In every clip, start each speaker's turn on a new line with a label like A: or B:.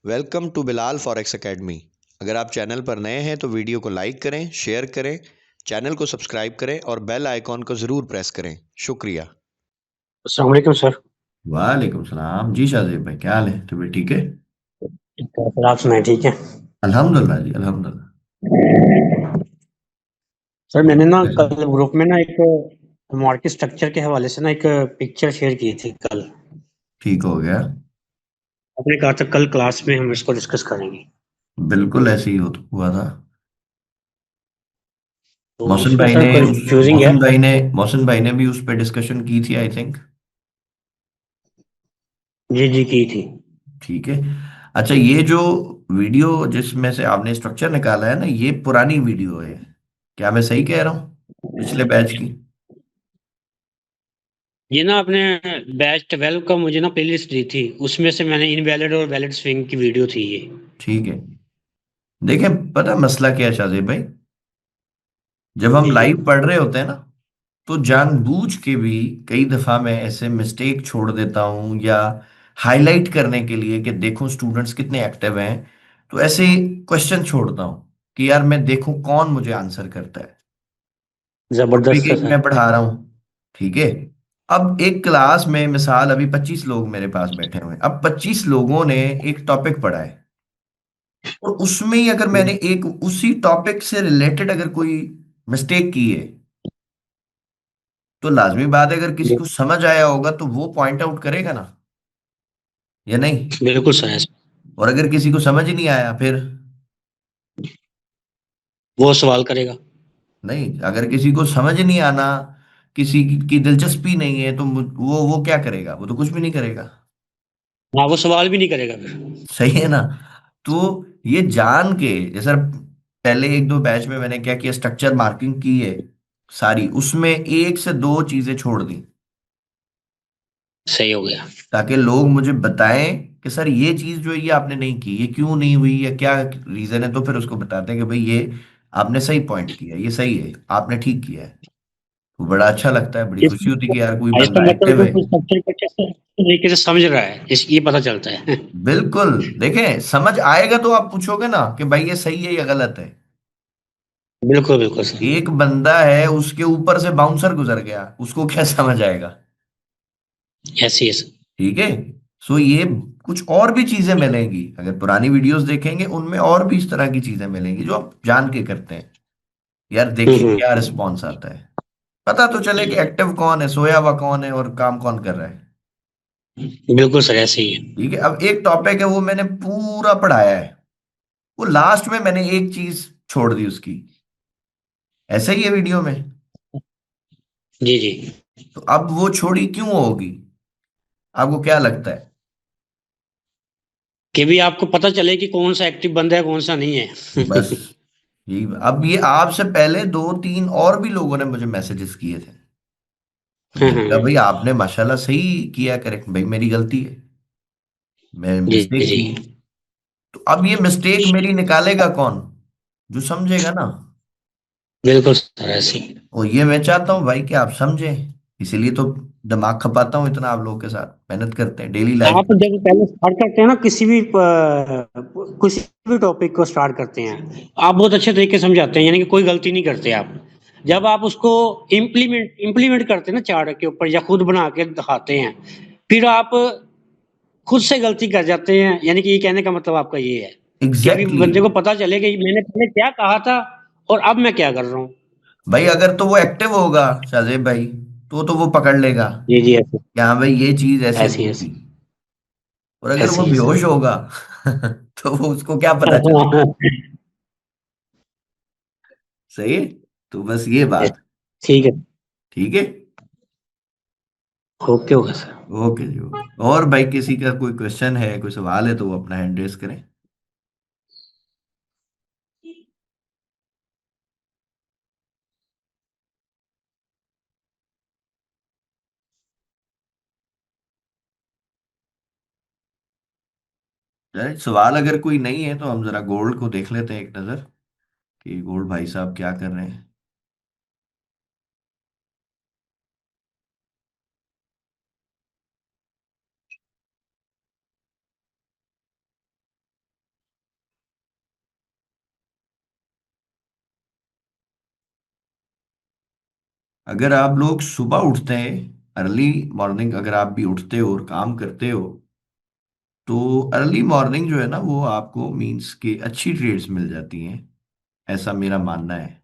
A: Welcome to Bilal forex academy. अगर आप channel पर नए हैं तो वीडियो को लाइक करें, शेयर करें, चैनल को सब्सक्राइब करें और बेल आइकॉन को ज़रूर प्रेस करें। शुक्रिया।
B: अस्सलाम वालेकुम सर।
C: वालेकुम सलाम जी। शाहजेब भाई, क्या हाल है? तुम्हें ठीक है?
B: सर आप सुनाए ठीक है।
C: अल्हम्दुलिल्लाह जी, अल्हम्दुलिल्लाह।
B: सर
C: और
B: मैंने ना
C: कैसे?
B: कल ग्रुप में ना एक मार्केट स्ट्रक्चर के हवाले से ना एक पिक्चर शेयर की थी कल।
C: ठीक हो गया।
B: आपने कहा था कल क्लास में हम इसको डिस्कस करेंगे।
C: बिल्कुल ऐसे ही हुआ था।
B: तो उसमें सर कंफ्यूजिंग है।
C: मोहसिन भाई ने भी उस पर डिस्कशन की थी, आई थिंक।
B: जी जी की थी।
C: ठीक है। अच्छा, ये जो वीडियो जिसमें से आपने स्ट्रक्चर निकाला है ना, ये पुरानी वीडियो है। क्या मैं सही कह रहा हूँ? पिछले बैच की।
B: ये ना आपने बैच 12 का मुझे ना प्लेलिस्ट दी थी, उसमें से मैंने इनवैलिड और वैलिड स्विंग की वीडियो थी ये।
C: ठीक है। देखें, पता मसला क्या है शाहजेब भाई? जब हम
B: जी जी।
C: लाइव पढ़ रहे होते हैं ना, तो जानबूझ के भी कई दफा मैं ऐसे मिस्टेक छोड़ देता हूं, या हाईलाइट करने के लिए कि देखो स्टूडेंट्स कितने एक्टिव हैं, तो ऐसे क्वेश्चन छोड़ता हूं कि यार मैं देखूं कौन मुझे आंसर करता है। टॉपिक
B: जबरदस्त है
C: एक
B: सर।
C: मैं पढ़ा रहा हूं, ठीक है। अब एक क्लास में मिसाल अभी 25 लोग मेरे पास बैठे हुए हैं। अब 25 लोगों ने एक टॉपिक पढ़ा है, और उसमें ही अगर मैंने एक उसी टॉपिक से रिलेटेड अगर कोई मिस्टेक की है, तो लाजमी बात है अगर किसी को समझ आया होगा तो वो पॉइंट आउट करेगा ना, या नहीं?
B: बिल्कुल सर है।
C: और अगर किसी को समझ ही नहीं आया फिर?
B: वो सवाल करेगा।
C: नहीं, अगर किसी को समझ नहीं आना, किसी की दिलचस्पी नहीं है, तो वो क्या करेगा? वो तो कुछ भी नहीं करेगा।
B: हाँ वो सवाल भी नहीं करेगा फिर।
C: सही है ना? तो ये जान के, जैसे पहले एक दो बैच में मैंने क्या किया, स्ट्रक्चर मार्किंग की है सारी, उसमें एक से दो चीजें छोड़ दी,
B: सही हो गया।
C: ताकि लोग मुझे बताएं कि सर ये चीज जो है ये आपने नहीं की, ये क्यों नहीं हुई, या क्या रीजन है। तो फिर उसको बताते हैं कि भाई ये आपने सही पॉइंट किया, ये सही है, आपने ठीक किया है। तो बड़ा अच्छा लगता है, बड़ी खुशी होती है कि यार कोई
B: इसका
C: बंदा
B: मतलब
C: एक्टिव है।
B: कोई स्ट्रक्चर को अच्छे से तरीके से समझ रहा है, इस ये पता चलता है।
C: बिल्कुल। देखें, समझ आएगा तो आप पूछोगे ना कि भाई ये सही है या गलत है।
B: बिल्कुल बिल्कुल सर।
C: एक बंदा है, उसके ऊपर से बाउंसर गुजर गया, उसको क्या समझ आएगा?
B: ऐसी है सर।
C: ठीक है। सो ये कुछ और भी चीजें मिलेंगी, अगर पुरानी वीडियोस देखेंगे उनमें और भी इस तरह की चीजें मिलेंगी जो आप जान के करते हैं। यार देखिए क्या
B: हम्म।
C: रिस्पॉन्स आता है, पता तो चले कि एक्टिव कौन है, सोया हुआ कौन है, और काम कौन कर रहा है।
B: बिल्कुल सर ऐसे ही है।
C: ठीक है। अब एक टॉपिक है, वो मैंने पूरा पढ़ाया है, वो लास्ट में मैंने एक चीज छोड़ दी उसकी। ऐसा ही है वीडियो में।
B: जी जी।
C: तो अब वो छोड़ी क्यों होगी? आपको क्या लगता है?
B: कि भी आपको पता चले कि कौन सा एक्टिव बंदा है कौन सा नहीं
C: बस
B: है।
C: यही। अब ये आपसे पहले दो तीन और भी लोगों ने मुझे मैसेजेस किए थे। मैंने कहा भाई आपने माशाल्लाह सही किया, करेक्ट भाई, मेरी गलती है, मैं
B: जी
C: मिस्टेक
B: जी।
C: की। तो अब ये मिस्टेक मेरी निकालेगा कौन? जो समझेगा ना।
B: बिल्कुल सर ऐसे ही।
C: और ये मैं चाहता हूँ भाई कि आप समझें, इसीलिए तो दिमाग खपाता हूँ इतना, आप लोगों के साथ मेहनत करते हैं डेली लाइफ
B: आप
C: में।
B: जब पहले स्टार्ट करते हैं ना किसी भी टॉपिक को स्टार्ट करते हैं, आप बहुत अच्छे तरीके से समझाते हैं, यानी कि कोई गलती नहीं करते आप। जब आप उसको इम्प्लीमेंट करते हैं ना चार्ट के ऊपर या खुद बना के दिखाते हैं, फिर आप खुद से गलती कर जाते हैं, यानी कि ये कहने का मतलब आपका ये है कि भी
C: एग्जैक्टली
B: बंदे को पता चले कि मैंने पहले क्या कहा था और अब मैं क्या कर रहा हूँ।
C: भाई, अगर तो वो एक्टिव होगा शाहजेब भाई, तो वो पकड़ लेगा
B: जी जी ऐसे।
C: कि हाँ भाई ये चीज ऐसे
B: ऐसी
C: नहीं
B: ऐसी।
C: थी। और अगर वो
B: ऐसी ऐसी।
C: बेहोश होगा तो वो उसको क्या पता चलेगा? सही है। तो बस ये बात।
B: ठीक है।
C: ठीक है।
B: Okay okay sir.
C: ओके जी, ओके। और भाई किसी का कोई क्वेश्चन है, कोई सवाल है, तो वो अपना हैंड रेस करें। सवाल अगर कोई नहीं है तो हम जरा गोल्ड को देख लेते हैं एक नजर, कि गोल्ड भाई साहब क्या कर रहे हैं। अगर आप लोग सुबह उठते हैं, अर्ली मॉर्निंग अगर आप भी उठते हो और काम करते हो, तो अर्ली मॉर्निंग जो है ना वो आपको मीन्स के अच्छी ट्रेड्स मिल जाती हैं, ऐसा मेरा मानना है।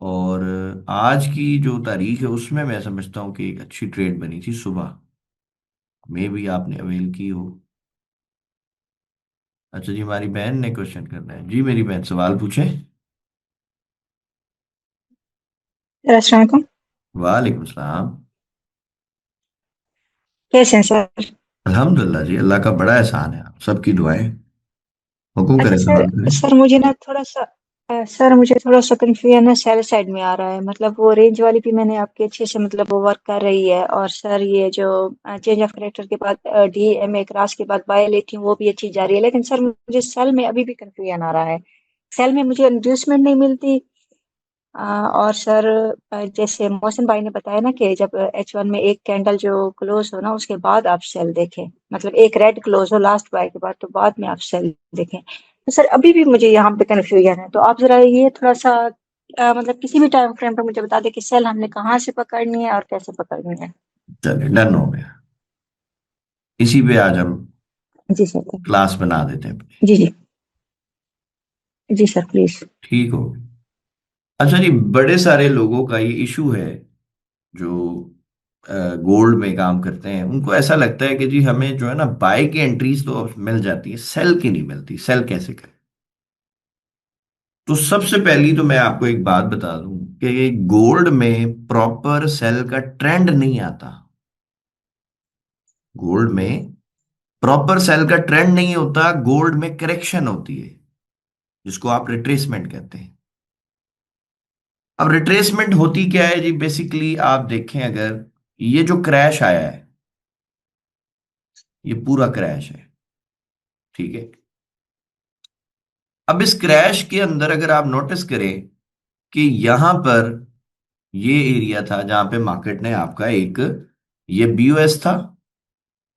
C: और आज की जो तारीख है उसमें मैं समझता हूँ कि एक अच्छी ट्रेड बनी थी सुबह, में भी आपने अवेल की हो। अच्छा जी, हमारी बहन ने क्वेश्चन करना है जी, मेरी बहन सवाल पूछे।
D: अस्सलाम वालेकुम।
C: वालेकुम सलाम।
D: कैसे हैं सर?
C: अल्हम्दुलिल्लाह जी, अल्लाह का बड़ा एहसान है, आप सबकी दुआएं। हुक्म
D: अच्छा
C: करें,
D: सर,
C: सवाल करें।
D: सर मुझे ना थोड़ा सा सर मुझे थोड़ा सा कंफ्यूजन है, सेल साइड में आ रहा है। मतलब वो रेंज वाली भी मैंने आपके अच्छे से मतलब वो वर्क कर रही है, और सर ये जो चेंज ऑफ करेक्टर के बाद DMA क्रॉस के बाद बाय लेती हूँ वो भी अच्छी जा रही है। लेकिन सर मुझे सेल में अभी भी कंफ्यूजन आ रहा है। सेल में मुझे इंड्यूसमेंट नहीं मिलती। और सर जैसे मोहसिन भाई ने बताया ना कि जब H1 में एक कैंडल जो क्लोज हो ना उसके बाद आप सेल देखें, मतलब एक रेड क्लोज हो लास्ट बाय के बाद तो बाद में आप सेल देखें। तो सर अभी भी मुझे यहाँ पे कन्फ्यूजन है, तो आप जरा ये थोड़ा सा मतलब किसी भी टाइम फ्रेम पे मुझे बता दें कि सेल हमने कहाँ से पकड़नी है और कैसे पकड़नी है।
C: चलिए, डन हो गया। इसी पे आज हम
D: जी सर।
C: क्लास बना देते हैं अपनी।
D: जी जी। जी सर प्लीज।
C: ठीक हो गया। अच्छा जी, बड़े सारे लोगों का ये इशू है जो गोल्ड में काम करते हैं, उनको ऐसा लगता है कि जी हमें जो है ना बाय की एंट्रीज तो मिल जाती है, सेल की नहीं मिलती, सेल कैसे करें। तो सबसे पहली तो मैं आपको एक बात बता दूं कि गोल्ड में प्रॉपर सेल का ट्रेंड नहीं आता। गोल्ड में प्रॉपर सेल का ट्रेंड नहीं होता, गोल्ड में करेक्शन होती है, जिसको आप रिट्रेसमेंट कहते हैं। अब रिट्रेसमेंट होती क्या है जी, बेसिकली आप देखें, अगर ये जो क्रैश आया है, ये पूरा क्रैश है, ठीक है। अब इस क्रैश के अंदर अगर आप नोटिस करें कि यहां पर ये एरिया था जहां पे मार्केट ने आपका एक, ये BOS था,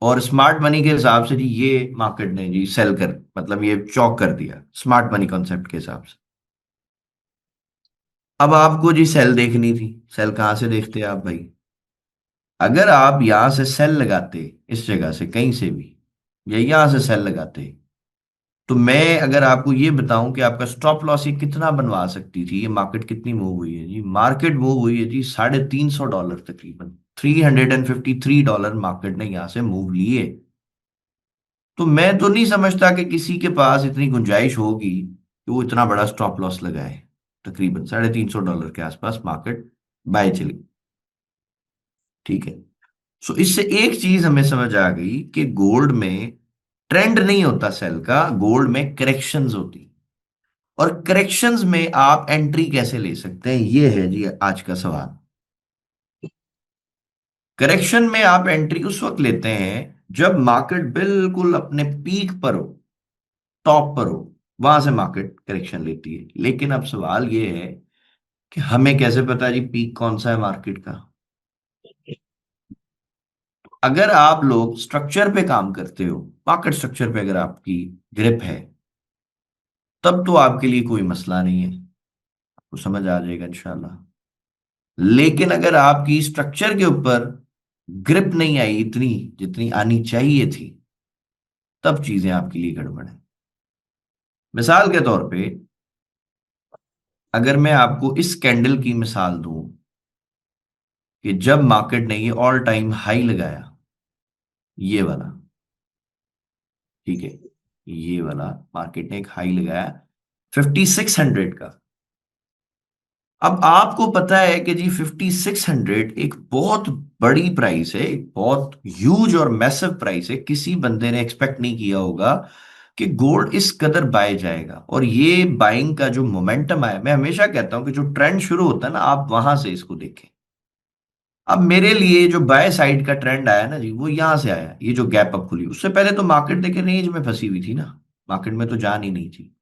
C: और स्मार्ट मनी के हिसाब से जी ये मार्केट ने जी सेल कर, मतलब ये चौक कर दिया स्मार्ट मनी कॉन्सेप्ट के हिसाब से। अब आपको जी सेल देखनी थी, सेल कहां से देखते आप भाई? अगर आप यहां से सेल लगाते, इस जगह से कहीं से भी, या यहां से सेल लगाते, तो मैं अगर आपको ये बताऊं कि आपका स्टॉप लॉस ये कितना बनवा सकती थी, ये मार्केट कितनी मूव हुई है जी, मार्केट मूव हुई है जी $350 तकरीबन, $353 मार्केट ने यहां से मूव लिए। तो मैं तो नहीं समझता कि किसी के पास इतनी गुंजाइश होगी कि वो इतना बड़ा स्टॉप लॉस लगाए। तकरीबन $350 के आसपास मार्केट बाय चली, ठीक है। सो इससे एक चीज हमें समझ आ गई कि गोल्ड में ट्रेंड नहीं होता सेल का, गोल्ड में करेक्शंस होती। और करेक्शंस में आप एंट्री कैसे ले सकते हैं, ये है जी आज का सवाल। करेक्शन में आप एंट्री उस वक्त लेते हैं जब मार्केट बिल्कुल अपने पीक पर हो, टॉप पर हो, वहां से मार्केट करेक्शन लेती है। लेकिन अब सवाल ये है कि हमें कैसे पता जी पीक कौन सा है मार्केट का? अगर आप लोग स्ट्रक्चर पे काम करते हो, मार्केट स्ट्रक्चर पे अगर आपकी ग्रिप है, तब तो आपके लिए कोई मसला नहीं है, आपको समझ आ जाएगा इंशाल्लाह। लेकिन अगर आपकी स्ट्रक्चर के ऊपर ग्रिप नहीं आई इतनी जितनी आनी चाहिए थी, तब चीजें आपके लिए गड़बड़ है। मिसाल के तौर पे अगर मैं आपको इस कैंडल की मिसाल दूं कि जब मार्केट ने ये ऑल टाइम हाई लगाया, ये वाला, ठीक है, ये वाला मार्केट ने एक हाई लगाया 5600 का। अब आपको पता है कि जी 5600 एक बहुत बड़ी प्राइस है, एक बहुत ह्यूज और मैसिव प्राइस है। किसी बंदे ने एक्सपेक्ट नहीं किया होगा कि गोल्ड इस कदर बाय जाएगा। और ये बाइंग का जो मोमेंटम आया, मैं हमेशा कहता हूं कि जो ट्रेंड शुरू होता है ना, आप वहां से इसको देखें। अब मेरे लिए जो बाय साइड का ट्रेंड आया ना जी, वो यहां से आया, ये जो गैप अप खुली, उससे पहले तो मार्केट देखे रेंज में फंसी हुई थी ना, मार्केट में तो जान ही नहीं थी।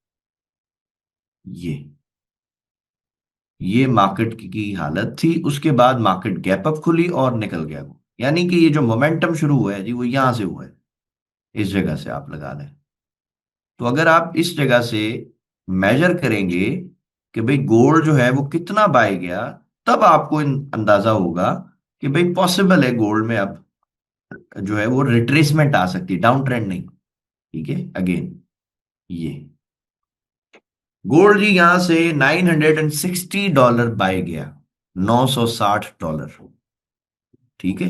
C: ये मार्केट की हालत थी। उसके बाद मार्केट गैप अप खुली और निकल गया वो, यानी कि ये जो मोमेंटम शुरू हुआ है जी वो यहां से हुआ है, इस जगह से आप लगा लें। तो अगर आप इस जगह से मेजर करेंगे कि भाई गोल्ड जो है वो कितना बाय गया, तब आपको अंदाजा होगा कि भाई पॉसिबल है गोल्ड में अब जो है वो रिट्रेसमेंट आ सकती है, डाउन ट्रेंड नहीं। ठीक है, अगेन ये गोल्ड जी यहां से $960 बाय गया, $960। ठीक है,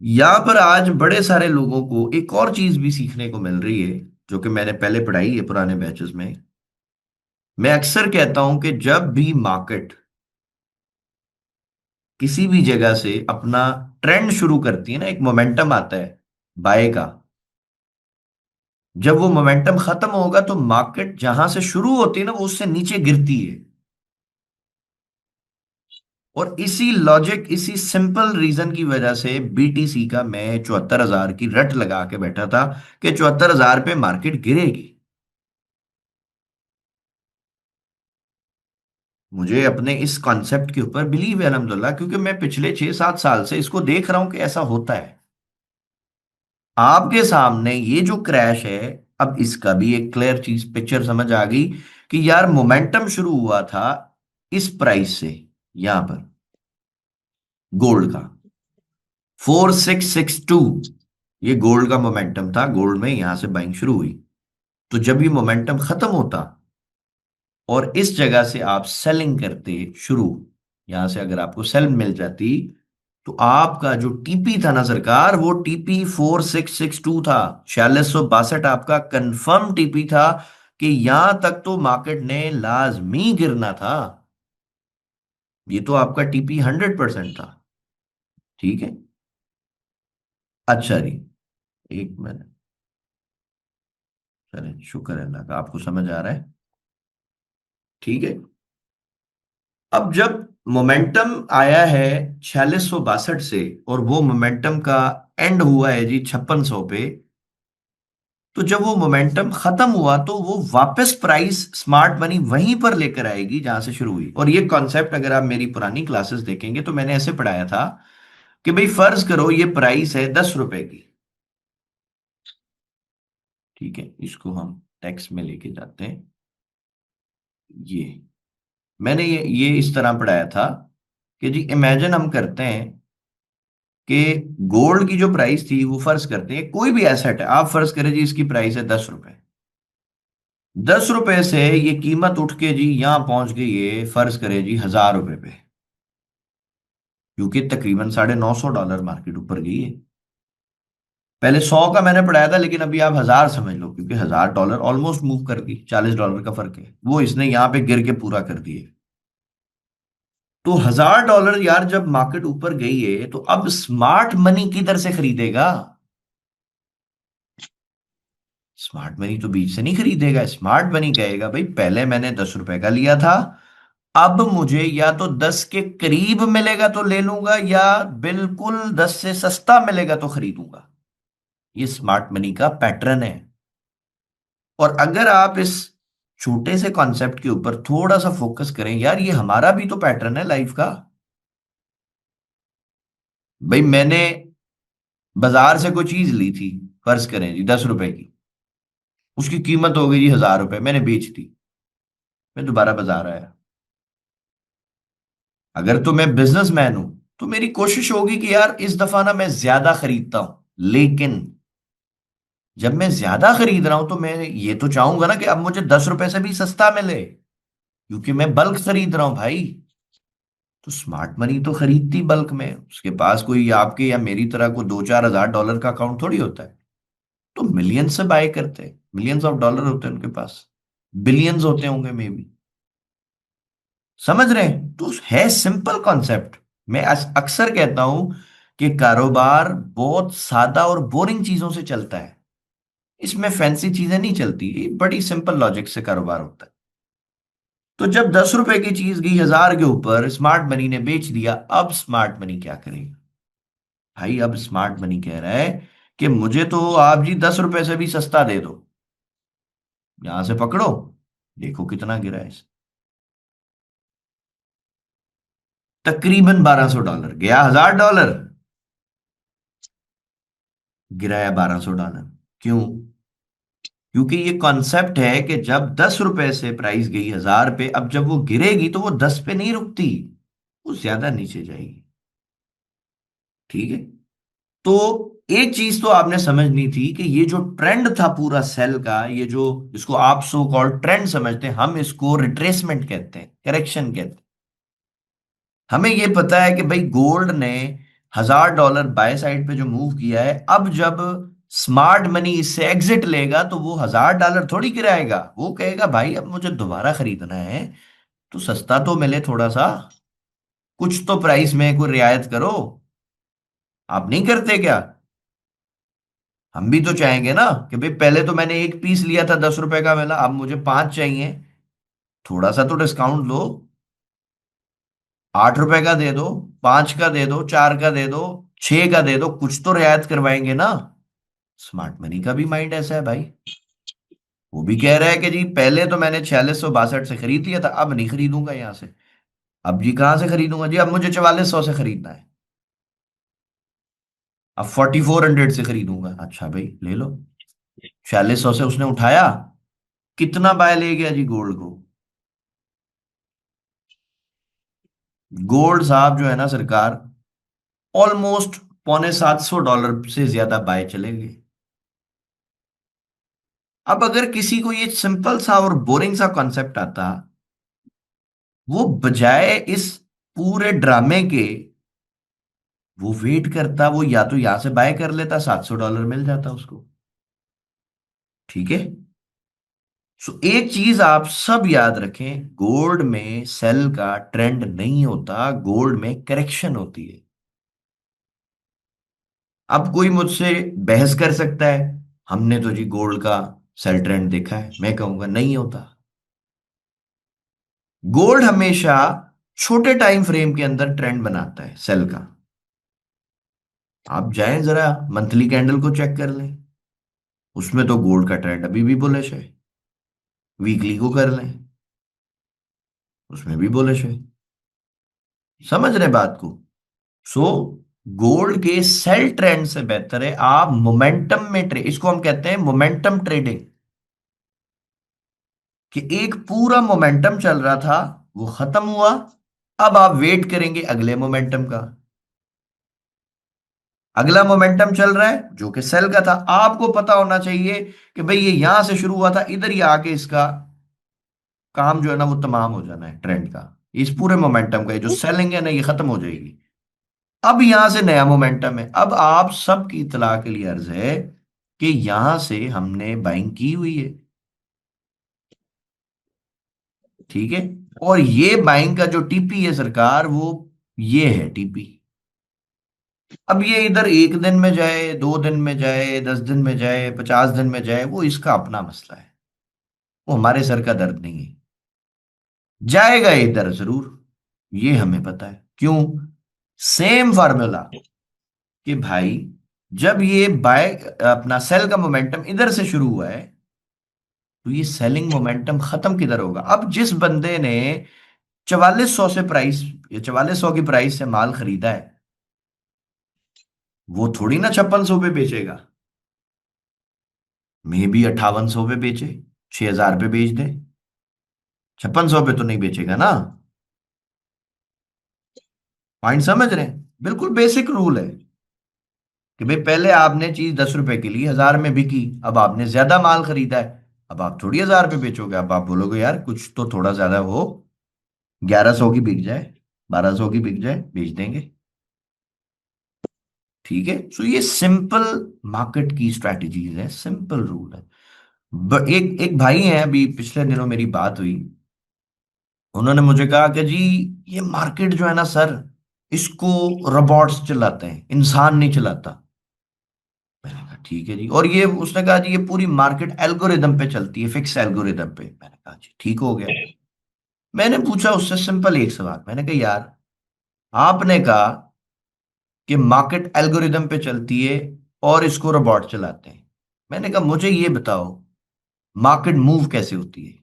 C: यहां पर आज बड़े सारे लोगों को एक और चीज भी सीखने को मिल रही है, जो कि मैंने पहले पढ़ाई है पुराने बैचेस में। मैं अक्सर कहता हूं कि जब भी मार्केट किसी भी जगह से अपना ट्रेंड शुरू करती है ना, एक मोमेंटम आता है बाय का, जब वो मोमेंटम खत्म होगा तो मार्केट जहां से शुरू होती है ना वो उससे नीचे गिरती है। और इसी लॉजिक, इसी सिंपल रीजन की वजह से बीटीसी का मैं 74,000 की रट लगा के बैठा था कि 74,000 पे मार्केट गिरेगी। मुझे अपने इस कॉन्सेप्ट के ऊपर बिलीव है अल्हम्दुलिल्लाह, क्योंकि मैं पिछले 6-7 साल से इसको देख रहा हूं कि ऐसा होता है। आपके सामने ये जो क्रैश है, अब इसका भी एक क्लियर चीज पिक्चर समझ आ गई कि यार मोमेंटम शुरू हुआ था इस प्राइस से, यहां पर गोल्ड का 4662, ये गोल्ड का मोमेंटम था, गोल्ड में यहां से बाइंग शुरू हुई। तो जब ये मोमेंटम खत्म होता और इस जगह से आप सेलिंग करते शुरू, यहां से अगर आपको सेल मिल जाती, तो आपका जो टीपी था ना सरकार, वो टीपी 4662 था, 4662 आपका कंफर्म टीपी था कि यहां तक तो मार्केट ने लाजमी गिरना था। ये तो आपका टीपी 100% था। ठीक है, अच्छा जी, एक मिनट, चले शुक्र है अल्लाह का आपको समझ आ रहा है। ठीक है, अब जब मोमेंटम आया है 4662 से और वो मोमेंटम का एंड हुआ है जी 5600 पे, तो जब वो मोमेंटम खत्म हुआ तो वो वापस प्राइस स्मार्ट मनी वहीं पर लेकर आएगी जहां से शुरू हुई। और ये कॉन्सेप्ट अगर आप मेरी पुरानी क्लासेस देखेंगे तो मैंने ऐसे पढ़ाया था कि भाई फर्ज करो ये प्राइस है 10 रुपए की। ठीक है, इसको हम टेक्स्ट में लेके जाते हैं। ये मैंने ये इस तरह पढ़ाया था कि जी इमेजिन हम करते हैं कि गोल्ड की जो प्राइस थी, वो फर्ज करते हैं कोई भी एसेट है, आप फर्ज करें जी इसकी प्राइस है 10 रुपए। 10 रुपए से ये कीमत उठ के जी यहां पहुंच गई है, फर्ज करें जी 1,000 रुपए पे, क्योंकि तकरीबन $950 मार्केट ऊपर गई है। पहले 100 का मैंने पढ़ाया था, लेकिन अभी आप 1,000 समझ लो, क्योंकि $1,000 ऑलमोस्ट मूव कर गई, $40 का फर्क है, वो इसने यहां पे गिर के पूरा कर दिए। तो $1,000 यार जब मार्केट ऊपर गई है, तो अब स्मार्ट मनी किधर से खरीदेगा? स्मार्ट मनी तो बीच से नहीं खरीदेगा। स्मार्ट मनी कहेगा भाई पहले मैंने 10 रुपए का लिया था, अब मुझे या तो 10 के करीब मिलेगा तो ले लूंगा, या बिल्कुल 10 से सस्ता मिलेगा तो खरीदूंगा। ये स्मार्ट मनी का पैटर्न है। और अगर आप इस छोटे से कॉन्सेप्ट के ऊपर थोड़ा सा फोकस करें, यार ये हमारा भी तो पैटर्न है लाइफ का। भाई मैंने बाजार से कोई चीज ली थी, फर्ज करें जी 10 रुपए की, उसकी कीमत हो गई जी 1,000 रुपए, मैंने बेच दी, मैं दोबारा बाजार आया। अगर तो मैं बिजनेसमैन हूं तो मेरी कोशिश होगी कि यार इस दफा ना मैं ज्यादा खरीदता हूं, लेकिन जब मैं ज्यादा खरीद रहा हूं तो मैं ये तो चाहूंगा ना कि अब मुझे 10 रुपए से भी सस्ता मिले, क्योंकि मैं बल्क खरीद रहा हूं भाई। तो स्मार्ट मनी तो खरीदती बल्क में, उसके पास कोई आपके या मेरी तरह को 2-4 हज़ार डॉलर का अकाउंट थोड़ी होता है। तो मिलियंस से बाय करते हैं, मिलियंस ऑफ डॉलर होते हैं उनके पास, बिलियंस होते होंगे मे बी। समझ रहे हैं? तो है सिंपल कॉन्सेप्ट। मैं अक्सर कहता हूं कि कारोबार बहुत सादा और बोरिंग चीजों से चलता है, इसमें फैंसी चीजें नहीं चलती, ये बड़ी सिंपल लॉजिक से कारोबार होता है। तो जब 10 रुपए की चीज गई 1,000 के ऊपर, स्मार्ट मनी ने बेच दिया, अब स्मार्ट मनी क्या करेगा? भाई अब स्मार्ट मनी कह रहा है कि मुझे तो आप जी 10 रुपए से भी सस्ता दे दो, यहां से पकड़ो, देखो कितना गिरा है। तकरीबन $1,200 गया, $1,000 गिराया, $1,200। क्यों? क्योंकि ये कॉन्सेप्ट है कि जब 10 रुपए से प्राइस गई 1000 पे, अब जब वो गिरेगी तो वो 10 पे नहीं रुकती, वो ज्यादा नीचे जाएगी। ठीक है। तो एक चीज तो आपने समझनी थी कि ये जो ट्रेंड था पूरा सेल का, ये जो इसको आप सो कॉल्ड ट्रेंड समझते हैं, हम इसको रिट्रेसमेंट कहते हैं, करेक्शन कहते हैं। हमें ये पता है कि भाई गोल्ड ने $1000 बाय साइड पे जो मूव किया है, अब जब स्मार्ट मनी इससे एग्जिट लेगा तो वो $1000 थोड़ी गिराएगा, वो कहेगा भाई अब मुझे दोबारा खरीदना है तो सस्ता तो मिले थोड़ा सा, कुछ तो प्राइस में कोई रियायत करो। आप नहीं करते क्या? हम भी तो चाहेंगे ना कि भाई पहले तो मैंने एक पीस लिया था 10 रुपए का मिला, अब मुझे 5 चाहिए, थोड़ा सा तो डिस्काउंट लो, 8 रुपए का दे दो, 5 का दे दो, 4 का दे दो, 6 का दे दो, कुछ तो रियायत करवाएंगे ना। स्मार्ट मनी का भी माइंड ऐसा है भाई, वो भी कह रहा है कि जी पहले तो मैंने 4662 से खरीद लिया था, अब नहीं खरीदूंगा यहां से। अब जी कहां से खरीदूंगा जी, अब मुझे 4400 से खरीदना है, अब 4400 से खरीदूंगा। अच्छा भाई ले लो। 4600 से उसने उठाया, कितना बाय ले गया जी गोल्ड को? गोल्ड साहब जो है ना सरकार, ऑलमोस्ट $650 से ज्यादा बाय चले गए। अब अगर किसी को ये सिंपल सा और बोरिंग सा कॉन्सेप्ट आता, वो बजाय इस पूरे ड्रामे के वो वेट करता, वो या तो यहां से बाय कर लेता, $700 मिल जाता उसको। ठीक है। सो एक चीज आप सब याद रखें, गोल्ड में सेल का ट्रेंड नहीं होता, गोल्ड में करेक्शन होती है। अब कोई मुझसे बहस कर सकता है, हमने तो जी गोल्ड का सेल ट्रेंड देखा है, मैं कहूंगा नहीं होता। गोल्ड हमेशा छोटे टाइम फ्रेम के अंदर ट्रेंड बनाता है सेल का। आप जाएं जरा मंथली कैंडल को चेक कर लें, उसमें तो गोल्ड का ट्रेंड अभी भी बुलिश है। वीकली को कर लें, उसमें भी बुलिश है। समझ रहे बात को? सो गोल्ड के सेल ट्रेंड से बेहतर है आप मोमेंटम में ट्रेड, इसको हम कहते हैं मोमेंटम ट्रेडिंग, कि एक पूरा मोमेंटम चल रहा था, वो खत्म हुआ, अब आप वेट करेंगे अगले मोमेंटम का। अगला मोमेंटम चल रहा है जो कि सेल का था, आपको पता होना चाहिए कि भाई ये यहां से शुरू हुआ था, इधर ही आके इसका काम जो है ना वो तमाम हो जाना है ट्रेंड का, इस पूरे मोमेंटम का, ये जो सेलिंग है ना ये खत्म हो जाएगी। अब यहां से नया मोमेंटम है, अब आप सबकी इतला के लिए अर्ज है कि यहां से हमने बाइंग की हुई है। ठीक है। और ये बाइंग का जो टीपी है सरकार, वो ये है टीपी। अब ये इधर एक दिन में जाए, 2 दिन में जाए, 10 दिन में जाए, 50 दिन में जाए, वो इसका अपना मसला है, वो हमारे सर का दर्द नहीं है। जाएगा इधर जरूर, ये हमें पता है। क्यों? सेम फार्मूला कि भाई जब ये बाय अपना सेल का मोमेंटम इधर से शुरू हुआ है, तो ये सेलिंग मोमेंटम खत्म किधर होगा? अब जिस बंदे ने 4400 से प्राइस, या 4400 की प्राइस से माल खरीदा है, वो थोड़ी ना 5600 पे बेचेगा, मे भी 5800 पे बेचे, 6000 पे बेच दे, 5600 पे तो नहीं बेचेगा ना। पॉइंट समझ रहे हैं? बिल्कुल बेसिक रूल है कि भाई पहले आपने चीज 10 रुपए की ली, 1000 में बिकी, अब आपने ज्यादा माल खरीदा है, अब आप थोड़ी 1000 पे बेचोगे, अब आप बोलोगे यार कुछ तो थोड़ा ज्यादा हो, 1100 की बिक जाए, 1200 की बिक जाए, बेच देंगे। ठीक है। सो ये सिंपल मार्केट की स्ट्रैटेजीज है, सिंपल रूल है। एक एक भाई हैं, अभी पिछले दिनों मेरी बात हुई, उन्होंने मुझे कहा कि जी ये मार्केट जो है ना सर, इसको रोबोट्स चलाते हैं, इंसान नहीं चलाता। मैंने कहा ठीक है जी। और ये उसने कहा जी ये पूरी मार्केट एल्गोरिदम पे चलती है, फिक्स एल्गोरिदम पे। मैंने कहा जी ठीक हो गया। मैंने पूछा उससे सिंपल एक सवाल, मैंने कहा यार आपने कहा कि मार्केट एल्गोरिदम पे चलती है और इसको रोबोट चलाते हैं, मैंने कहा मुझे ये बताओ मार्केट मूव कैसे होती है,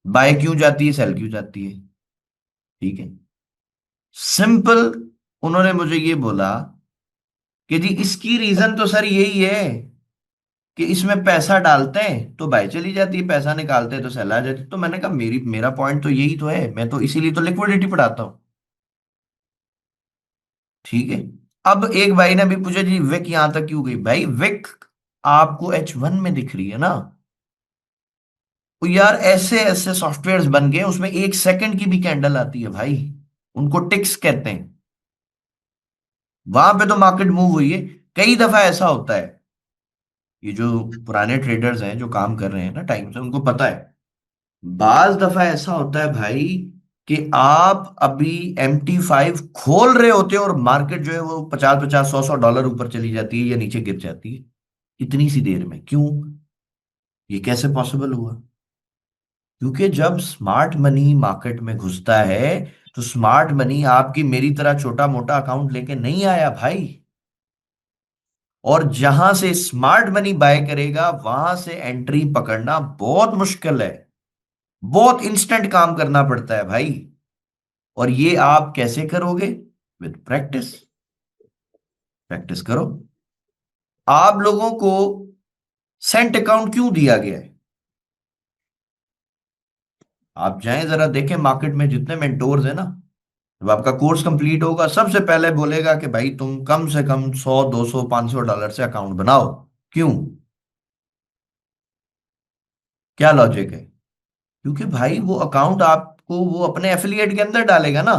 C: बाय क्यों जाती है, सेल क्यों जाती है? ठीक है। सिंपल। उन्होंने मुझे ये बोला कि जी इसकी रीजन तो सर यही है कि इसमें पैसा डालते हैं तो बाय चली जाती है, पैसा निकालते हैं तो सेल आ जाती है। तो मैंने कहा मेरा पॉइंट तो यही तो है, मैं तो इसीलिए तो लिक्विडिटी पढ़ाता हूँ। ठीक है। अब एक भाई ने भी पूछा जी विक यहां तक क्यों गई? भाई विक आपको H1 में दिख रही है ना, तो यार ऐसे ऐसे सॉफ्टवेयर्स बन गए उसमें 1 सेकंड की भी कैंडल आती है भाई, उनको टिक्स कहते हैं। वहां पे तो मार्केट मूव हुई है। कई दफा ऐसा होता है, ये जो पुराने ट्रेडर्स हैं जो काम कर रहे हैं ना टाइम से, उनको पता है। बाज दफा ऐसा होता है भाई कि आप अभी MT5 खोल रहे होते हो और मार्केट जो है वो 50-50 100-100 डॉलर ऊपर चली जाती है या नीचे गिर जाती है इतनी सी देर में। क्यों? ये कैसे पॉसिबल हुआ? क्योंकि जब स्मार्ट मनी मार्केट में घुसता है तो स्मार्ट मनी आपकी मेरी तरह छोटा मोटा अकाउंट लेके नहीं आया भाई। और जहां से स्मार्ट मनी बाय करेगा वहां से एंट्री पकड़ना बहुत मुश्किल है, बहुत इंस्टेंट काम करना पड़ता है भाई। और ये आप कैसे करोगे? With practice. प्रैक्टिस करो। आप लोगों को सेंट अकाउंट क्यों दिया गया है? आप जाएं जरा देखें मार्केट में जितने मेंटोर्स हैं ना, जब आपका कोर्स कंप्लीट होगा सबसे पहले बोलेगा कि भाई तुम कम से कम 100 200 500 डॉलर से अकाउंट बनाओ। क्यों? क्या लॉजिक है? क्योंकि भाई वो अकाउंट आपको वो अपने एफिलिएट के अंदर डालेगा ना।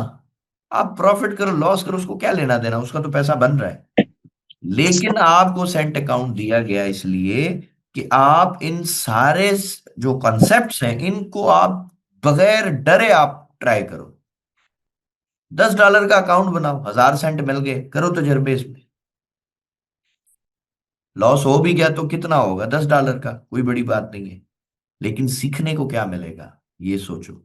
C: आप प्रॉफिट करो लॉस करो उसको क्या लेना देना, उसका तो पैसा बन रहा है। लेकिन आपको सेंट अकाउंट दिया गया इसलिए कि आप इन सारे जो कॉन्सेप्ट्स हैं इनको आप बगैर डरे आप ट्राई करो। $10 का अकाउंट बनाओ, 1000 सेंट मिल गए, करो तजर्बे इसमें। लॉस हो भी गया तो कितना होगा? $10 का, कोई बड़ी बात नहीं है। लेकिन सीखने को क्या मिलेगा ये सोचो।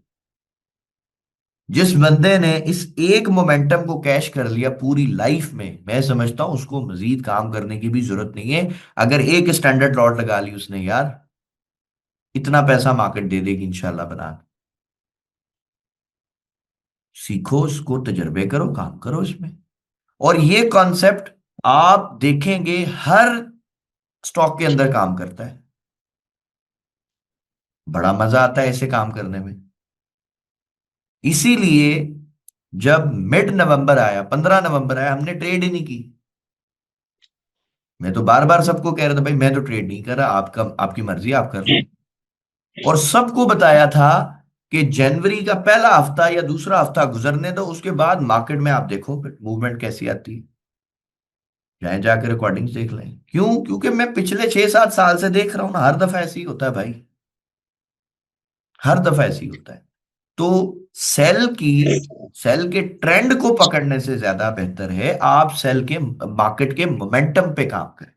C: जिस बंदे ने इस एक मोमेंटम को कैश कर लिया पूरी लाइफ में, मैं समझता हूं उसको मजीद काम करने की भी जरूरत नहीं है। अगर एक स्टैंडर्ड लॉट लगा ली उसने यार, इतना पैसा मार्केट दे देगी इंशाल्लाह बना के। सीखो इसको, तजर्बे करो, काम करो इसमें। और ये कॉन्सेप्ट आप देखेंगे हर स्टॉक के अंदर काम करता है। बड़ा मजा आता है ऐसे काम करने में। इसीलिए जब मिड नवंबर आया, 15 नवंबर आया, हमने ट्रेड ही नहीं की। मैं तो बार बार सबको कह रहा था भाई मैं तो ट्रेड नहीं कर रहा, आपका आपकी मर्जी आप कर लो। और सबको बताया था कि जनवरी का पहला हफ्ता या दूसरा हफ्ता गुजरने दो, उसके बाद मार्केट में आप देखो फिर मूवमेंट कैसी आती है। चाहे जाकर रिकॉर्डिंग्स देख लें। क्यों? क्योंकि मैं पिछले 6-7 साल से देख रहा हूं ना, हर दफा ऐसे ही होता है भाई, हर दफा ऐसे ही होता है। तो सेल के ट्रेंड को पकड़ने से ज्यादा बेहतर है आप सेल के मार्केट के मोमेंटम पे काम करें।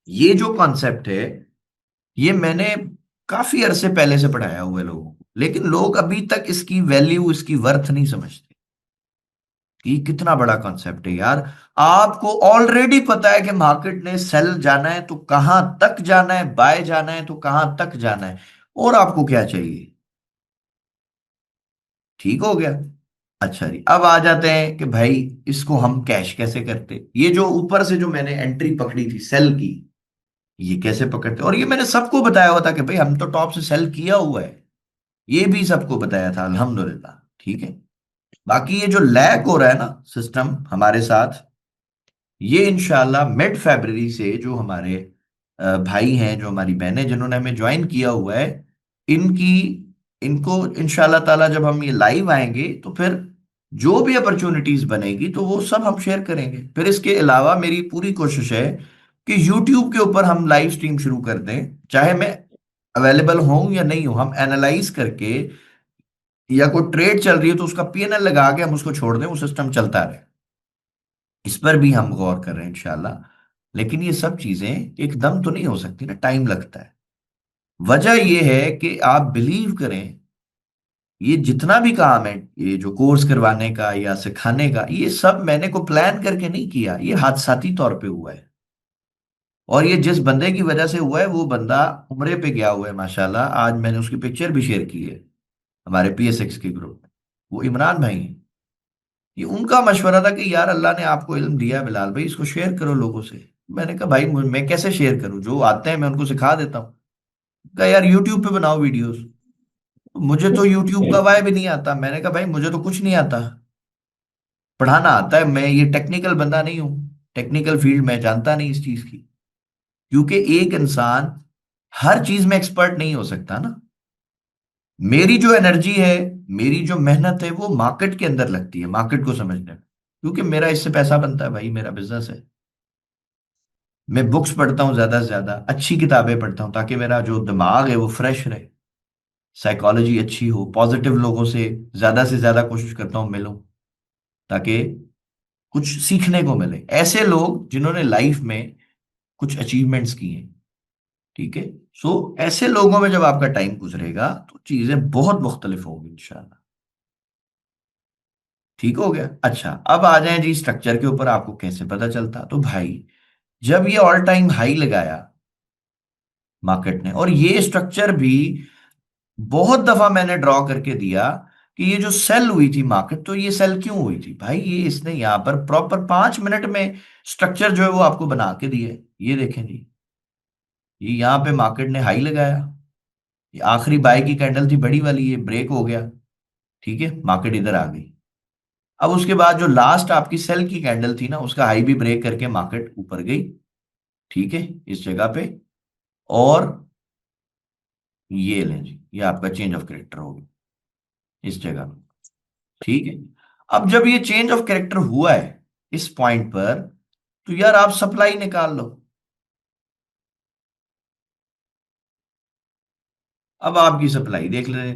C: ये जो कॉन्सेप्ट है ये मैंने काफी अरसे पहले से पढ़ाया हुआ है लोगों को, लेकिन लोग अभी तक इसकी वैल्यू इसकी वर्थ नहीं समझते कि कितना बड़ा कॉन्सेप्ट है यार। आपको ऑलरेडी पता है कि मार्केट ने सेल जाना है तो कहां तक जाना है, बाय जाना है तो कहां तक जाना है, और आपको क्या चाहिए? ठीक हो गया। अच्छा जी, अब आ जाते हैं कि भाई इसको हम कैश कैसे करते। ये जो ऊपर से जो मैंने एंट्री पकड़ी थी सेल की, ये कैसे पकड़ते? और ये मैंने सबको बताया हुआ था कि भाई हम तो टॉप से सेल किया हुआ है, ये भी सबको बताया था अल्हम्दुलिल्लाह। ठीक है। बाकी ये जो लैग हो रहा है ना सिस्टम हमारे साथ, ये इंशाल्लाह मिड फरवरी से जो हमारे भाई हैं, जो हमारी बहनें जिन्होंने हमें ज्वाइन किया हुआ है, इनकी इनको इंशाल्लाह ताला जब हम ये लाइव आएंगे तो फिर जो भी अपॉर्चुनिटीज बनेगी तो वो सब हम शेयर करेंगे। फिर इसके अलावा मेरी पूरी कोशिश है कि यूट्यूब के ऊपर हम लाइव स्ट्रीम शुरू कर दें, चाहे मैं अवेलेबल हूं या नहीं हूं, हम एनालाइज करके या कोई ट्रेड चल रही है तो उसका PNL लगा के हम उसको छोड़ दें, वो सिस्टम चलता रहे। इस पर भी हम गौर कर रहे हैं इंशाल्लाह। लेकिन ये सब चीजें एकदम तो नहीं हो सकती ना, टाइम लगता है। वजह यह है कि आप बिलीव करें, ये जितना भी काम है, ये जो कोर्स करवाने का या सिखाने का, ये सब मैंने को प्लान करके नहीं किया, ये हादसाती तौर पे हुआ है। और ये जिस बंदे की वजह से हुआ है वो बंदा उम्रे पे गया हुआ है माशाल्लाह, आज मैंने उसकी पिक्चर भी शेयर की है हमारे PSX के ग्रुप में। वो इमरान भाई हैं। ये उनका मशवरा था कि यार अल्लाह ने आपको इल्म दिया है बिलाल भाई, इसको शेयर करो लोगों से। मैंने कहा भाई मैं कैसे शेयर करूं, जो आते हैं मैं उनको सिखा देता हूँ। कहा यार यूट्यूब पे बनाओ वीडियोस। मुझे तो यूट्यूब का वाय भी नहीं आता। मैंने कहा भाई मुझे तो कुछ नहीं आता, पढ़ाना आता है, मैं ये टेक्निकल बंदा नहीं हूँ, टेक्निकल फील्ड मैं जानता नहीं इस चीज की। क्योंकि एक इंसान हर चीज में एक्सपर्ट नहीं हो सकता ना। मेरी जो एनर्जी है, मेरी जो मेहनत है, वो मार्केट के अंदर लगती है, मार्केट को समझने में। क्योंकि मेरा इससे पैसा बनता है भाई, मेरा बिजनेस है। मैं बुक्स पढ़ता हूँ, ज्यादा से ज्यादा अच्छी किताबें पढ़ता हूँ, ताकि मेरा जो दिमाग है वो फ्रेश रहे, साइकोलॉजी अच्छी हो, पॉजिटिव लोगों से ज्यादा कोशिश करता हूँ मिलूं, ताकि कुछ सीखने को मिले। ऐसे लोग जिन्होंने लाइफ में कुछ अचीवमेंट्स किए हैं, ठीक है। सो ऐसे लोगों में जब आपका टाइम गुजरेगा तो चीजें बहुत मुख्तलिफ होंगी इंशाल्लाह। ठीक हो गया। अच्छा, अब आ जाए जी स्ट्रक्चर के ऊपर, आपको कैसे पता चलता। तो भाई जब ये ऑल टाइम हाई लगाया मार्केट ने, और ये स्ट्रक्चर भी बहुत दफा मैंने ड्रॉ करके दिया कि ये जो सेल हुई थी मार्केट, तो ये सेल क्यों हुई थी भाई, ये इसने यहां पर प्रॉपर 5 मिनट में स्ट्रक्चर जो है वो आपको बना के दिए। ये देखें जी, ये यहां पे मार्केट ने हाई लगाया, ये आखिरी बाय की कैंडल थी बड़ी वाली, ये ब्रेक हो गया, ठीक है, मार्केट इधर आ गई। अब उसके बाद जो लास्ट आपकी सेल की कैंडल थी ना, उसका हाई भी ब्रेक करके मार्केट ऊपर गई, ठीक है, इस जगह पे। और ये लें जी, ये आपका चेंज ऑफ कैरेक्टर हो गया इस जगह पे, ठीक है। अब जब ये चेंज ऑफ कैरेक्टर हुआ है इस पॉइंट पर, तो यार आप सप्लाई निकाल लो। अब आपकी सप्लाई देख ले,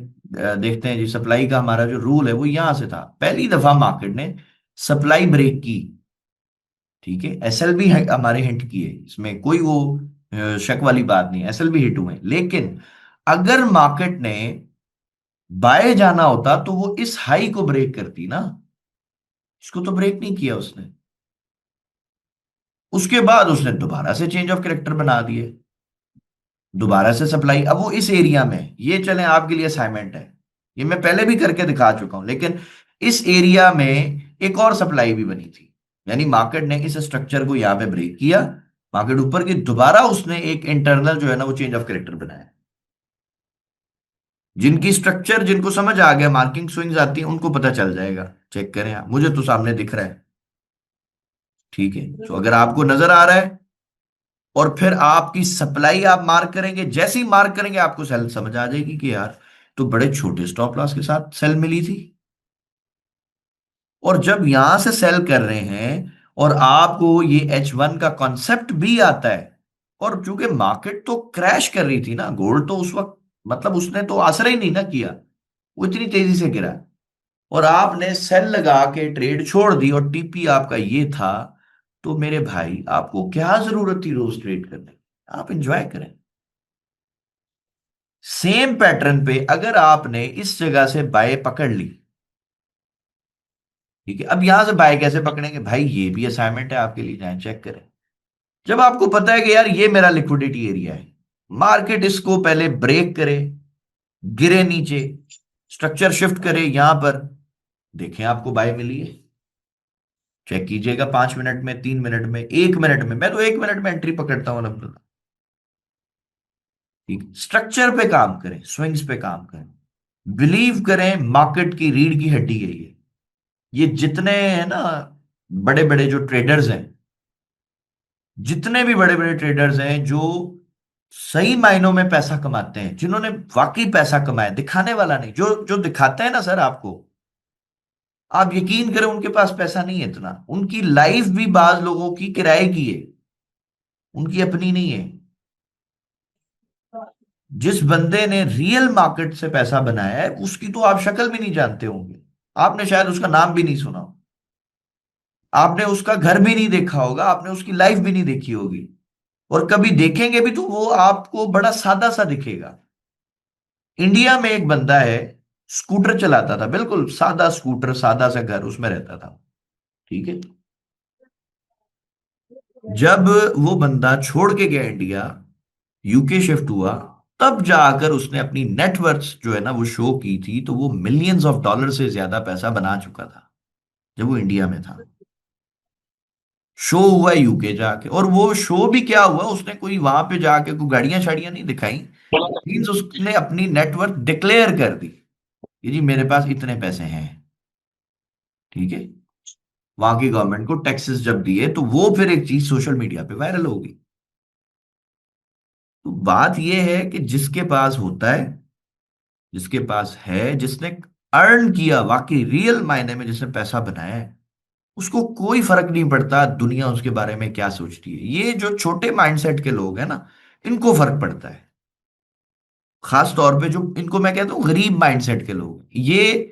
C: देखते हैं जी। सप्लाई का हमारा जो रूल है वो यहां से था, पहली दफा मार्केट ने सप्लाई ब्रेक की, ठीक है। एसएलबी हमारे हिट किए, इसमें कोई वो शक वाली बात नहीं, एसएलबी हिट हुए। लेकिन अगर मार्केट ने बाय जाना होता तो वो इस हाई को ब्रेक करती ना, इसको तो ब्रेक नहीं किया उसने। उसके बाद उसने दोबारा से चेंज ऑफ कैरेक्टर बना दिए, दोबारा से सप्लाई। अब वो इस एरिया में, ये चलें आपके लिए असाइनमेंट है, ये मैं पहले भी करके दिखा चुका हूं, लेकिन इस एरिया में एक और सप्लाई भी बनी थी। यानी मार्केट ने इस स्ट्रक्चर को यहां पे ब्रेक किया, मार्केट ऊपर की, दोबारा उसने एक इंटरनल जो है ना वो चेंज ऑफ कैरेक्टर बनाया। जिनकी स्ट्रक्चर, जिनको समझ आ गया, मार्किंग स्विंग्स आती है, उनको पता चल जाएगा। चेक करें आप, मुझे तो सामने दिख रहा है, ठीक है। तो अगर आपको नजर आ रहा है, और फिर आपकी सप्लाई आप मार्क करेंगे, जैसे ही मार्क करेंगे आपको सेल समझ आ जाएगी कि यार तो बड़े छोटे स्टॉप लॉस के साथ सेल मिली थी। और जब यहां से सेल कर रहे हैं और आपको ये H1 का कॉन्सेप्ट भी आता है, और चूंकि मार्केट तो क्रैश कर रही थी ना, गोल्ड तो उस वक्त मतलब उसने तो आसरा ही नहीं ना किया, वो इतनी तेजी से गिरा, और आपने सेल लगा के ट्रेड छोड़ दी, और टीपी आपका ये था, तो मेरे भाई आपको क्या जरूरत थी रोज ट्रेड करने की? आप एंजॉय करें। सेम पैटर्न पे अगर आपने इस जगह से बाय पकड़ ली, ठीक है। अब यहां से बाय कैसे पकड़ेंगे भाई, ये भी असाइनमेंट है आपके लिए, जाएं चेक करें। जब आपको पता है कि यार ये मेरा लिक्विडिटी एरिया है, मार्केट इसको पहले ब्रेक करे, गिरे नीचे, स्ट्रक्चर शिफ्ट करे यहां पर, देखें आपको बाय मिली है। चेक कीजिएगा, 5 मिनट में, 3 मिनट में, 1 मिनट में। मैं तो 1 मिनट में एंट्री पकड़ता हूं अलहमदुल्ला। ठीक, स्ट्रक्चर पे काम करें, स्विंग्स पे काम करें, बिलीव करें मार्केट की रीढ़ की हड्डी है ये जितने हैं ना बड़े बड़े जो ट्रेडर्स हैं, जितने भी बड़े बड़े ट्रेडर्स हैं जो सही मायनों में पैसा कमाते हैं, जिन्होंने वाकई पैसा कमाया, दिखाने वाला नहीं, जो जो दिखाते हैं ना सर आपको, आप यकीन करें उनके पास पैसा नहीं है इतना, उनकी लाइफ भी बाज लोगों की किराए की है, उनकी अपनी नहीं है। जिस बंदे ने रियल मार्केट से पैसा बनाया है, उसकी तो आप शक्ल भी नहीं जानते होंगे, आपने शायद उसका नाम भी नहीं सुना, आपने उसका घर भी नहीं देखा होगा, आपने उसकी लाइफ भी नहीं देखी होगी, और कभी देखेंगे भी तो वो आपको बड़ा सादा सा दिखेगा। इंडिया में एक बंदा है, स्कूटर चलाता था, बिल्कुल सादा स्कूटर, सादा सा घर, उसमें रहता था, ठीक है। जब वो बंदा छोड़ के गया इंडिया, यूके शिफ्ट हुआ, तब जाकर उसने अपनी नेटवर्थ जो है ना वो शो की थी, तो वो मिलियंस ऑफ डॉलर से ज्यादा पैसा बना चुका था जब वो इंडिया में था। शो हुआ यूके जाके, और वो शो भी क्या हुआ, उसने कोई वहां पे जाके कोई गाड़ियां शाड़ियां नहीं दिखाई, मीन्स उसने अपनी नेटवर्थ डिक्लेयर कर दी कि जी मेरे पास इतने पैसे हैं। ठीक है, वहां की गवर्नमेंट को टैक्सेस जब दिए तो वो फिर एक चीज सोशल मीडिया पे वायरल होगी। तो बात यह है कि जिसके पास होता है, जिसके पास है, जिसने अर्न किया, वाकई रियल मायने में जिसने पैसा बनाया है, उसको कोई फर्क नहीं पड़ता दुनिया उसके बारे में क्या सोचती है। ये जो छोटे माइंडसेट के लोग हैं ना, इनको फर्क पड़ता है। खास तौर पे जो इनको मैं कहता हूँ गरीब माइंडसेट के लोग, ये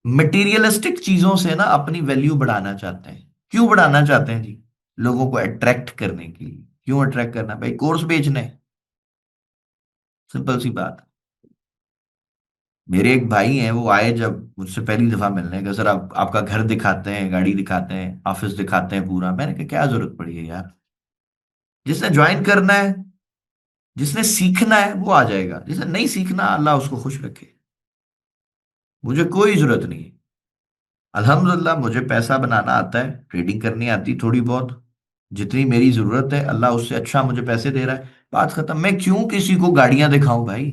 C: मटेरियलिस्टिक चीजों से ना अपनी वैल्यू बढ़ाना चाहते हैं। क्यों बढ़ाना चाहते हैं जी? लोगों को अट्रैक्ट करने के लिए। क्यों अट्रैक्ट करना भाई? कोर्स बेचने, सिंपल सी बात। मेरे एक भाई हैं, वो आए जब मुझसे पहली दफा मिलने का, सर आप आपका घर दिखाते हैं, गाड़ी दिखाते हैं, ऑफिस दिखाते हैं पूरा। मैंने कहा क्या जरूरत पड़ी है यार, जिसने ज्वाइन करना है, जिसने सीखना है वो आ जाएगा, जिसने नहीं सीखना अल्लाह उसको खुश रखे। मुझे कोई जरूरत नहीं है। अल्हम्दुलिल्लाह मुझे पैसा बनाना आता है, ट्रेडिंग करनी आती थोड़ी बहुत, जितनी मेरी जरूरत है अल्लाह उससे अच्छा मुझे पैसे दे रहा है, बात खत्म। मैं क्यों किसी को गाड़ियां दिखाऊं भाई?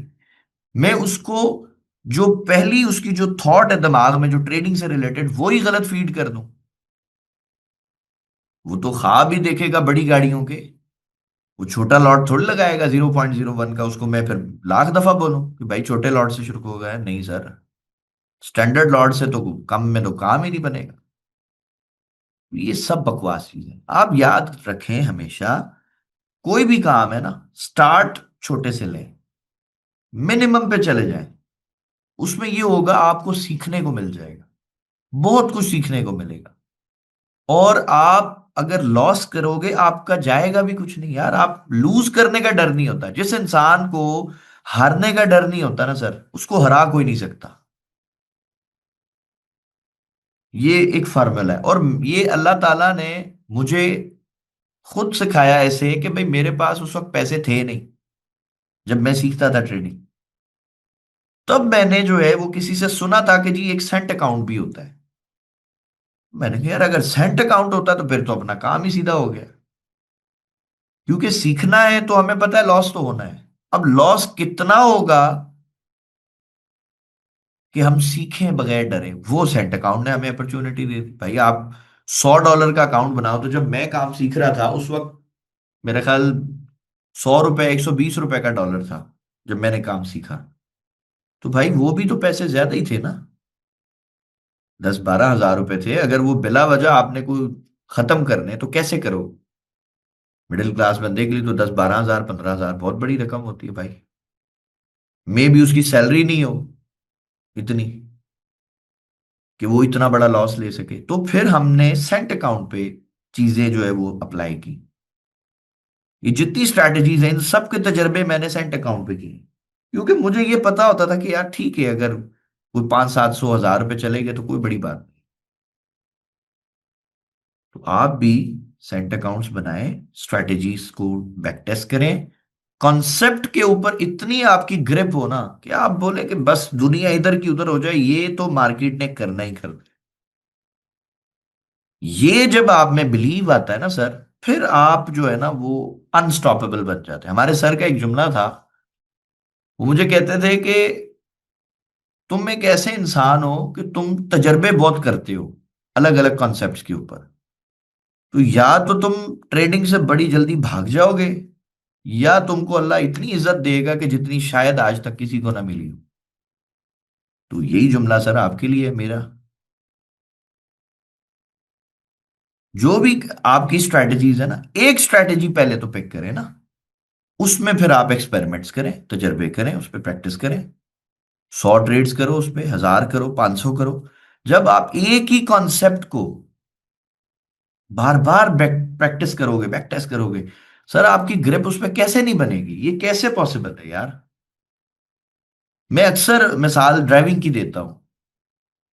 C: मैं उसको जो पहली उसकी जो थॉट है दिमाग में जो ट्रेडिंग से रिलेटेड, वो ही गलत फीड कर दूं। वो तो ख्वाब ही देखेगा बड़ी गाड़ियों के, वो छोटा लॉट थोड़ी लगाएगा 0.01 का। उसको मैं फिर लाख दफा बोलूं कि भाई छोटे लॉट से शुरू हो गया है, नहीं सर, स्टैंडर्ड लॉट से तो कम में तो काम ही नहीं बनेगा। ये सब बकवास चीज है। आप याद रखें हमेशा, कोई भी काम है ना, स्टार्ट छोटे से लें, मिनिमम पे चले जाएं। उसमें ये होगा आपको सीखने को मिल जाएगा, बहुत कुछ सीखने को मिलेगा। और आप अगर लॉस करोगे आपका जाएगा भी कुछ नहीं यार। आप लूज करने का डर नहीं होता। जिस इंसान को हारने का डर नहीं होता ना सर, उसको हरा कोई नहीं सकता। ये एक फॉर्मूला है, और ये अल्लाह ताला ने मुझे खुद सिखाया ऐसे कि भाई मेरे पास उस वक्त पैसे थे नहीं जब मैं सीखता था ट्रेडिंग। तब मैंने जो है वो किसी से सुना था कि जी एक सेंट अकाउंट भी होता है। मैंने कहा यार अगर सेंट अकाउंट होता तो फिर तो अपना काम ही सीधा हो गया। क्योंकि सीखना है तो हमें पता है लॉस तो होना है। अब लॉस कितना होगा कि हम सीखें बगैर डरे, वो सेंट अकाउंट ने हमें अपॉर्चुनिटी दे दी। भाई आप $100 का अकाउंट बनाओ, तो जब मैं काम सीख रहा था उस वक्त मेरा ख्याल ₹100, ₹120 का डॉलर था जब मैंने काम सीखा। तो भाई वो भी तो पैसे ज्यादा ही थे ना, 10-12 हज़ार रुपए थे। अगर वो बिला वजह आपने कोई खत्म करने तो कैसे करो? मिडिल क्लास बंदे के लिए तो 10-12 हज़ार 15 हज़ार बहुत बड़ी रकम होती है भाई। मे भी उसकी सैलरी नहीं हो इतनी कि वो इतना बड़ा लॉस ले सके। तो फिर हमने सेंट अकाउंट पे चीजें जो है वो अप्लाई की। ये जितनी स्ट्रैटेजीज हैं इन सब के तजर्बे मैंने सेंट अकाउंट पे किए, क्योंकि मुझे ये पता होता था कि यार ठीक है, अगर कोई 500-700 हज़ार रुपए चले गए तो कोई बड़ी बात नहीं। तो आप भी सेंट अकाउंट्स बनाएं, स्ट्रैटेजीज को बैक टेस्ट करें, कॉन्सेप्ट के ऊपर इतनी आपकी ग्रिप हो ना कि आप बोले कि बस दुनिया इधर की उधर हो जाए, ये तो मार्केट ने करना ही करना है। ये जब आप में बिलीव आता है ना सर, फिर आप जो है ना वो अनस्टॉपेबल बन जाते हैं। हमारे सर का एक जुमला था, वो मुझे कहते थे कि तुम एक ऐसे इंसान हो कि तुम तजर्बे बहुत करते हो अलग अलग कॉन्सेप्ट्स के ऊपर। तो या तो तुम ट्रेडिंग से बड़ी जल्दी भाग जाओगे, या तुमको अल्लाह इतनी इज्जत देगा कि जितनी शायद आज तक किसी को ना मिली हो। तो यही जुमला सर आपके लिए है मेरा। जो भी आपकी स्ट्रैटेजीज है ना, एक स्ट्रैटेजी पहले तो पिक करें ना, उसमें फिर आप एक्सपेरिमेंट्स करें, तजर्बे करें, उस पर प्रैक्टिस करें। 100 ट्रेड्स करो, उस पर 1000 करो, 500 करो। जब आप एक ही कॉन्सेप्ट को बार बार प्रैक्टिस करोगे, बैक टेस्ट करोगे, सर आपकी ग्रिप उस पर कैसे नहीं बनेगी? ये कैसे पॉसिबल है यार? मैं अक्सर मिसाल ड्राइविंग की देता हूं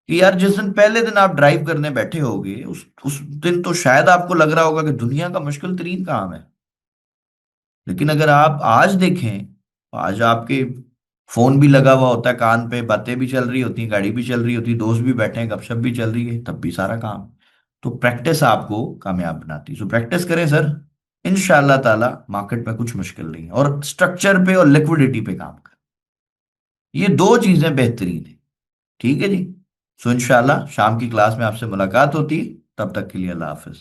C: कि यार जिस दिन पहले दिन आप ड्राइव करने बैठे होगे, उस दिन तो शायद आपको लग रहा होगा कि दुनिया का मुश्किल तरीन काम है। लेकिन अगर आप आज देखें, आज आपके फोन भी लगा हुआ होता है कान पे, बातें भी चल रही होती हैं, गाड़ी भी चल रही होती है, दोस्त भी बैठे हैं, गपशप भी चल रही है, तब भी सारा काम। तो प्रैक्टिस आपको कामयाब बनाती है। सो प्रैक्टिस करें सर, इंशाल्लाह ताला मार्केट में कुछ मुश्किल नहीं है। और स्ट्रक्चर पे और लिक्विडिटी पे काम करें, ये दो चीजें बेहतरीन है। ठीक है जी। सो इंशाल्लाह शाम की क्लास में आपसे मुलाकात होती है, तब तक के लिए अल्लाह हाफिज।